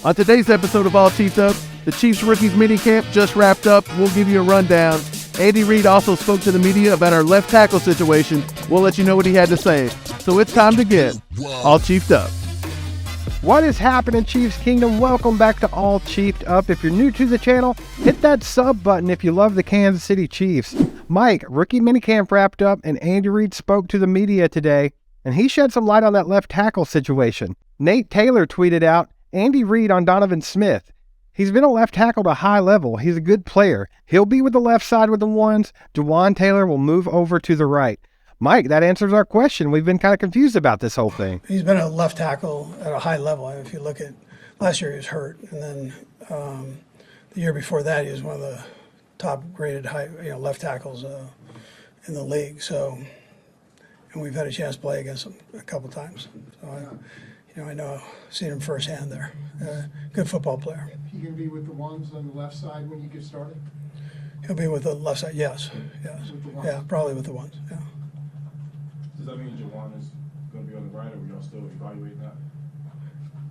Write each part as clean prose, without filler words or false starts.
On today's episode of All Chiefed Up, the Chiefs rookies minicamp just wrapped up. We'll give you a rundown. Andy Reid also spoke to the media about our left tackle situation. We'll let you know what he had to say. So it's time to get All Chiefed Up. What is happening, Chiefs Kingdom? Welcome back to All Chiefed Up. If you're new to the channel, hit that sub button if you love the Kansas City Chiefs. Mike, rookie minicamp wrapped up, and Andy Reid spoke to the media today, and he shed some light on that left tackle situation. Nate Taylor tweeted out, Andy Reid on Donovan Smith. He's been a left tackle to high level. He's a good player. He'll be with the left side with the ones. Jawaan Taylor will move over to the right. Mike, that answers our question. We've been kind of confused about this whole thing. He's been a left tackle at a high level. If you look at last year, he was hurt, and then the year before that, he was one of the top-graded left tackles in the league. So, and we've had a chance to play against him a couple times. So I know, seen him firsthand there. Good football player. He can be with the ones on the left side when you get started? He'll be with the left side, yes. Yeah, probably with the ones, yeah. Does that mean Jawaan is going to be on the right, or we all still evaluating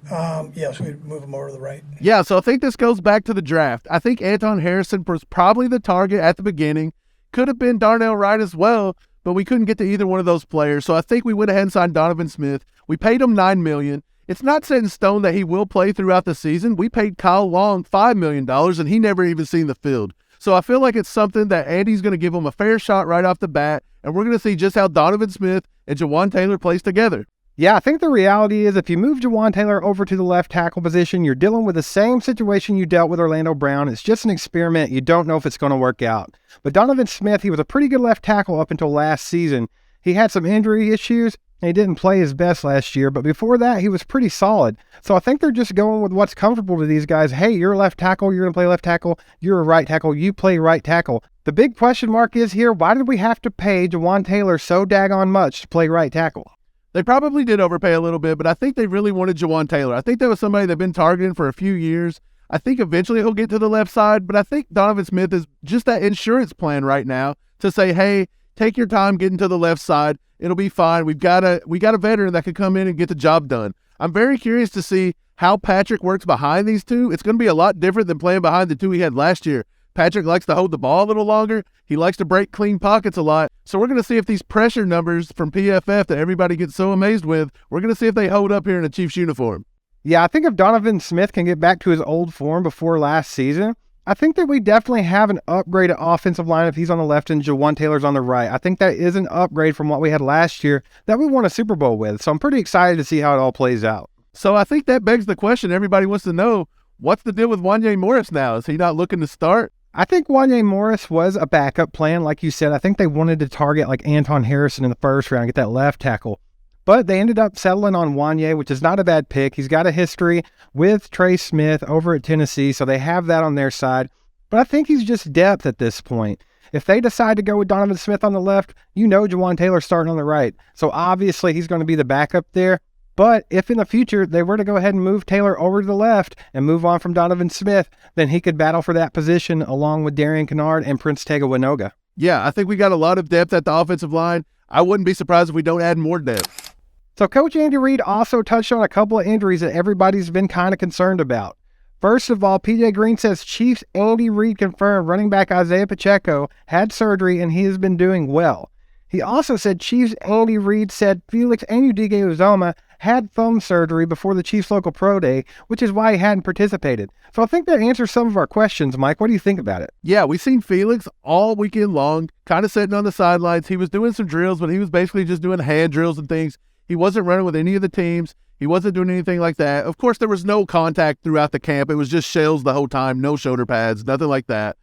that? Yes, we'd move him over to the right. Yeah, so I think this goes back to the draft. I think Anton Harrison was probably the target at the beginning. Could have been Darnell Wright as well, but we couldn't get to either one of those players. So I think we went ahead and signed Donovan Smith. We paid him $9 million. It's not set in stone that he will play throughout the season. We paid Kyle Long $5 million, and he never even seen the field. So I feel like it's something that Andy's going to give him a fair shot right off the bat, and we're going to see just how Donovan Smith and Jawaan Taylor plays together. Yeah, I think the reality is if you move Jawaan Taylor over to the left tackle position, you're dealing with the same situation you dealt with Orlando Brown. It's just an experiment. You don't know if it's going to work out. But Donovan Smith, he was a pretty good left tackle up until last season. He had some injury issues, and he didn't play his best last year. But before that, he was pretty solid. So I think they're just going with what's comfortable to these guys. Hey, you're a left tackle. You're going to play left tackle. You're a right tackle. You play right tackle. The big question mark is here, why did we have to pay Jawaan Taylor so daggone much to play right tackle? They probably did overpay a little bit, but I think they really wanted Jawaan Taylor. I think that was somebody they've been targeting for a few years. I think eventually he'll get to the left side, but I think Donovan Smith is just that insurance plan right now to say, hey, take your time getting to the left side. It'll be fine. We got a veteran that could come in and get the job done. I'm very curious to see how Patrick works behind these two. It's going to be a lot different than playing behind the two he had last year. Patrick likes to hold the ball a little longer. He likes to break clean pockets a lot. So we're going to see if these pressure numbers from PFF that everybody gets so amazed with, we're going to see if they hold up here in a Chiefs uniform. Yeah, I think if Donovan Smith can get back to his old form before last season, I think that we definitely have an upgraded offensive line if he's on the left and Jawaan Taylor's on the right. I think that is an upgrade from what we had last year that we won a Super Bowl with. So I'm pretty excited to see how it all plays out. So I think that begs the question everybody wants to know, what's the deal with Wanya Morris now? Is he not looking to start? I think Wanya Morris was a backup plan. Like you said, I think they wanted to target like Anton Harrison in the first round, get that left tackle. But they ended up settling on Wanya, which is not a bad pick. He's got a history with Trey Smith over at Tennessee, so they have that on their side. But I think he's just depth at this point. If they decide to go with Donovan Smith on the left, you know Jawaan Taylor's starting on the right. So obviously he's going to be the backup there. But if in the future they were to go ahead and move Taylor over to the left and move on from Donovan Smith, then he could battle for that position along with Darian Kennard and Prince Tega Winoga. Yeah, I think we got a lot of depth at the offensive line. I wouldn't be surprised if we don't add more depth. So Coach Andy Reid also touched on a couple of injuries that everybody's been kind of concerned about. First of all, PJ Green says Chiefs Andy Reid confirmed running back Isaiah Pacheco had surgery and he has been doing well. He also said Chiefs Andy Reid said Felix Anudike-Uzomah had thumb surgery before the Chiefs local pro day, which is why he hadn't participated. So I think that answers some of our questions, Mike. What do you think about it? Yeah, we've seen Felix all weekend long, kind of sitting on the sidelines. He was doing some drills, but he was basically just doing hand drills and things. He wasn't running with any of the teams. He wasn't doing anything like that. Of course, there was no contact throughout the camp. It was just shells the whole time, no shoulder pads, nothing like that.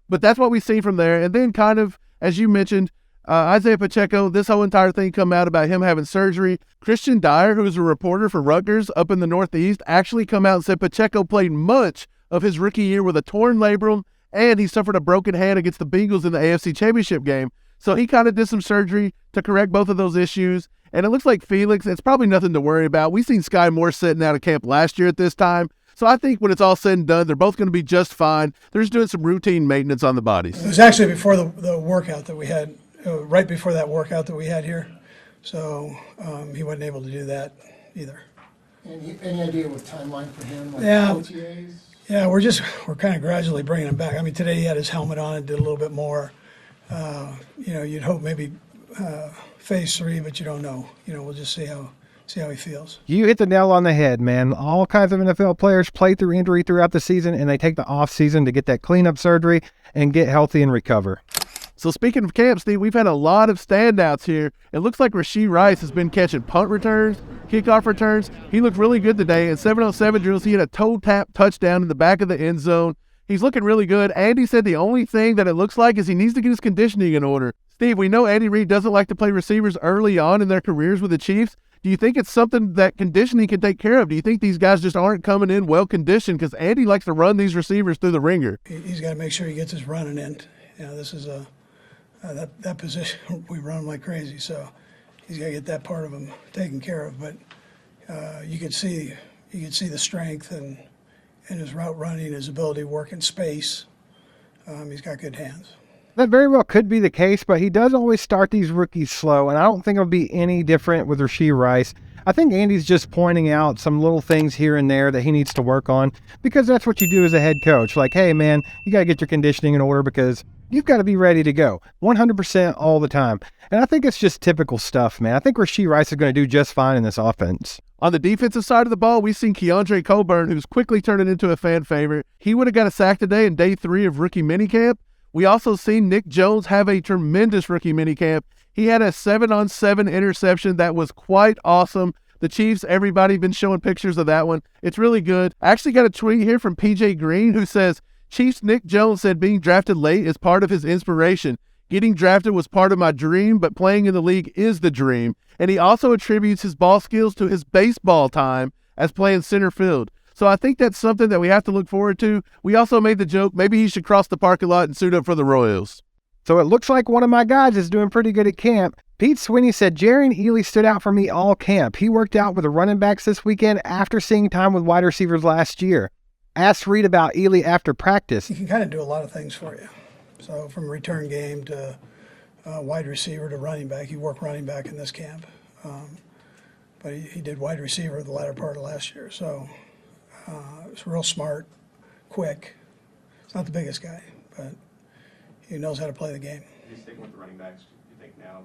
But that's what we see from there. And then kind of, as you mentioned, Isaiah Pacheco, this whole entire thing come out about him having surgery. Christian Dyer, who is a reporter for Rutgers up in the Northeast, actually come out and said Pacheco played much of his rookie year with a torn labrum, and he suffered a broken hand against the Bengals in the AFC Championship game. So he kind of did some surgery to correct both of those issues. And it looks like Felix, it's probably nothing to worry about. We've seen Sky Moore sitting out of camp last year at this time. So I think when it's all said and done, they're both going to be just fine. They're just doing some routine maintenance on the bodies. It was actually before the workout that we had, right before that workout that we had here. So he wasn't able to do that either. Any idea what timeline for him? Like Yeah. OTAs? Yeah, we're kind of gradually bringing him back. I mean, today he had his helmet on and did a little bit more. You'd hope maybe phase 3, but you don't know. We'll just see how he feels. You hit the nail on the head, man. All kinds of NFL players play through injury throughout the season, and they take the offseason to get that cleanup surgery and get healthy and recover. So speaking of camp, Steve, we've had a lot of standouts here. It looks like Rashee Rice has been catching punt returns, kickoff returns. He looked really good today. In 7-on-7 drills, he had a toe tap touchdown in the back of the end zone. He's looking really good. Andy said the only thing that it looks like is he needs to get his conditioning in order. Steve, we know Andy Reid doesn't like to play receivers early on in their careers with the Chiefs. Do you think it's something that conditioning can take care of? Do you think these guys just aren't coming in well conditioned? Because Andy likes to run these receivers through the ringer. He's got to make sure he gets his running in. This is that position we run like crazy, so he's got to get that part of him taken care of. But you can see the strength and his route running, his ability to work in space. He's got good hands. That very well could be the case, but he does always start these rookies slow, and I don't think it'll be any different with Rashee Rice. I think Andy's just pointing out some little things here and there that he needs to work on, because that's what you do as a head coach. Like, hey, man, you got to get your conditioning in order because you've got to be ready to go 100% all the time. And I think it's just typical stuff, man. I think Rashee Rice is going to do just fine in this offense. On the defensive side of the ball, we've seen Keandre Coburn, who's quickly turning into a fan favorite. He would have got a sack today in day 3 of rookie minicamp. We also seen Nick Jones have a tremendous rookie minicamp. He had a 7-on-7 interception that was quite awesome. The Chiefs, everybody been showing pictures of that one. It's really good. I actually got a tweet here from PJ Green who says, Chiefs Nick Jones said being drafted late is part of his inspiration. Getting drafted was part of my dream, but playing in the league is the dream. And he also attributes his ball skills to his baseball time as playing center field. So I think that's something that we have to look forward to. We also made the joke, maybe he should cross the parking lot and suit up for the Royals. So it looks like one of my guys is doing pretty good at camp. Pete Sweeney said, Jarian Ealy stood out for me all camp. He worked out with the running backs this weekend after seeing time with wide receivers last year. Asked Reid about Ealy after practice. He can kind of do a lot of things for you. So from return game to wide receiver to running back. He worked running back in this camp. But he did wide receiver the latter part of last year. So it's real smart, quick. He's not the biggest guy, but he knows how to play the game. Is he sticking with the running backs, you think, now?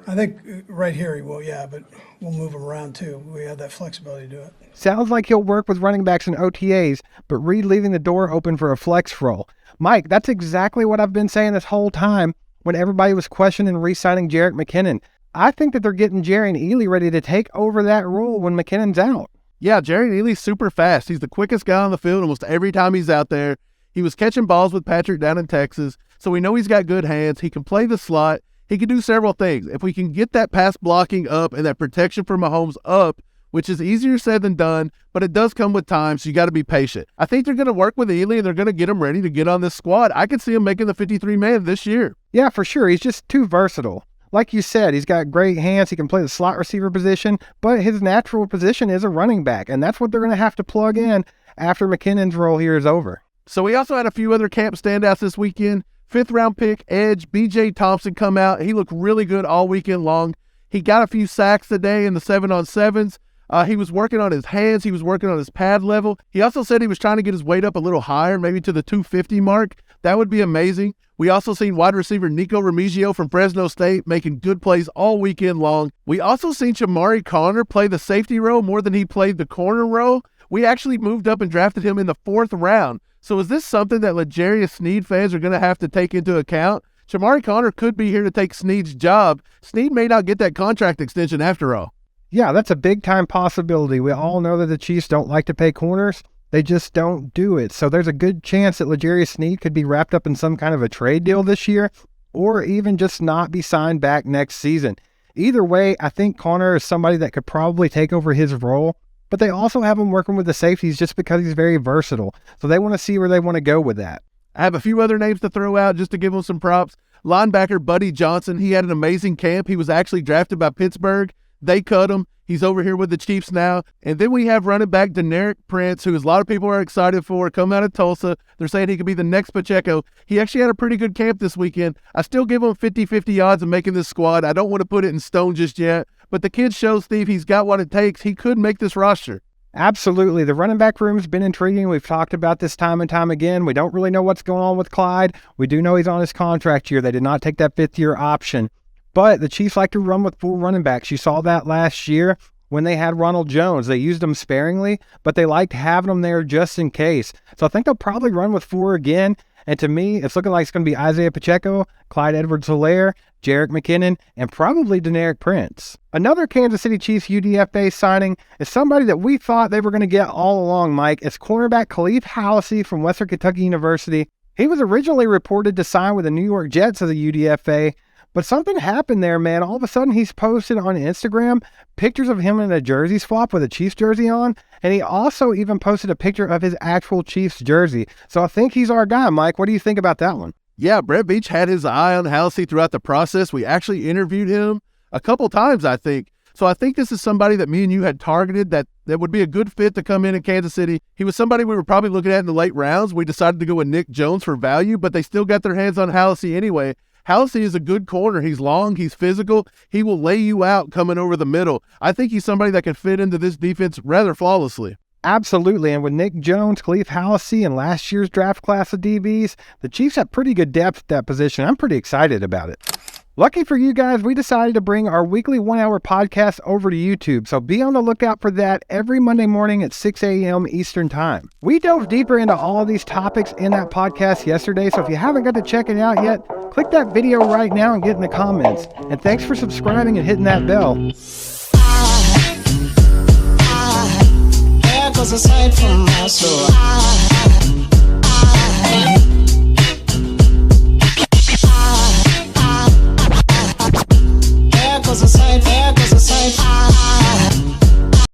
I think right here he will, yeah, but we'll move him around too. We have that flexibility to do it. Sounds like he'll work with running backs and OTAs, but Reid leaving the door open for a flex role. Mike, that's exactly what I've been saying this whole time when everybody was questioning re-signing Jerick McKinnon. I think that they're getting Jarian Ealy ready to take over that role when McKinnon's out. Yeah, Jarian Ealy's super fast. He's the quickest guy on the field almost every time he's out there. He was catching balls with Patrick down in Texas, so we know he's got good hands. He can play the slot. He can do several things. If we can get that pass blocking up and that protection for Mahomes up, which is easier said than done, but it does come with time, so you got to be patient. I think they're going to work with Ealy, and they're going to get him ready to get on this squad. I could see him making the 53-man this year. Yeah, for sure. He's just too versatile. Like you said, he's got great hands. He can play the slot receiver position, but his natural position is a running back, and that's what they're going to have to plug in after McKinnon's role here is over. So we also had a few other camp standouts this weekend. 5th-round pick, edge, B.J. Thompson come out. He looked really good all weekend long. He got a few sacks today in the 7-on-7s. He was working on his hands. He was working on his pad level. He also said he was trying to get his weight up a little higher, maybe to the 250 mark. That would be amazing. We also seen wide receiver Nico Remigio from Fresno State making good plays all weekend long. We also seen Shamari Connor play the safety role more than he played the corner role. We actually moved up and drafted him in the 4th round. So is this something that L'Jarius Sneed fans are going to have to take into account? Shamari Connor could be here to take Sneed's job. Sneed may not get that contract extension after all. Yeah, that's a big-time possibility. We all know that the Chiefs don't like to pay corners. They just don't do it. So there's a good chance that L'Jarius Sneed could be wrapped up in some kind of a trade deal this year, or even just not be signed back next season. Either way, I think Connor is somebody that could probably take over his role, but they also have him working with the safeties just because he's very versatile. So they want to see where they want to go with that. I have a few other names to throw out just to give him some props. Linebacker Buddy Johnson, he had an amazing camp. He was actually drafted by Pittsburgh. They cut him. He's over here with the Chiefs now. And then we have running back Deneric Prince, who a lot of people are excited for, coming out of Tulsa. They're saying he could be the next Pacheco. He actually had a pretty good camp this weekend. I still give him 50-50 odds of making this squad. I don't want to put it in stone just yet. But the kid shows, Steve, he's got what it takes. He could make this roster. Absolutely. The running back room's been intriguing. We've talked about this time and time again. We don't really know what's going on with Clyde. We do know he's on his contract year. They did not take that 5th-year option. But the Chiefs like to run with 4 running backs. You saw that last year when they had Ronald Jones. They used him sparingly, but they liked having him there just in case. So I think they'll probably run with 4 again. And to me, it's looking like it's going to be Isaiah Pacheco, Clyde Edwards-Helaire, Jerick McKinnon, and probably Deneric Prince. Another Kansas City Chiefs UDFA signing is somebody that we thought they were going to get all along, Mike. It's cornerback Khalif Hallisey from Western Kentucky University. He was originally reported to sign with the New York Jets as a UDFA, but something happened there, man. All of a sudden, he's posted on Instagram pictures of him in a jersey swap with a Chiefs jersey on, and he also even posted a picture of his actual Chiefs jersey. So I think he's our guy, Mike. What do you think about that one? Yeah, Brett Beach had his eye on Halsey throughout the process. We actually interviewed him a couple times, I think. So I think this is somebody that me and you had targeted that would be a good fit to come in Kansas City. He was somebody we were probably looking at in the late rounds. We decided to go with Nick Jones for value, but they still got their hands on Halsey anyway. Halsey is a good corner. He's long, he's physical. He will lay you out coming over the middle. I think he's somebody that can fit into this defense rather flawlessly. Absolutely, and with Nick Jones, Khalif Hallisey, and last year's draft class of DBs, the Chiefs have pretty good depth at that position. I'm pretty excited about it. Lucky for you guys, we decided to bring our weekly 1-hour podcast over to YouTube, so be on the lookout for that every Monday morning at 6 a.m. Eastern Time. We dove deeper into all of these topics in that podcast yesterday, so if you haven't got to check it out yet, click that video right now and get in the comments. And thanks for subscribing and hitting that bell. Cause aside from my soul,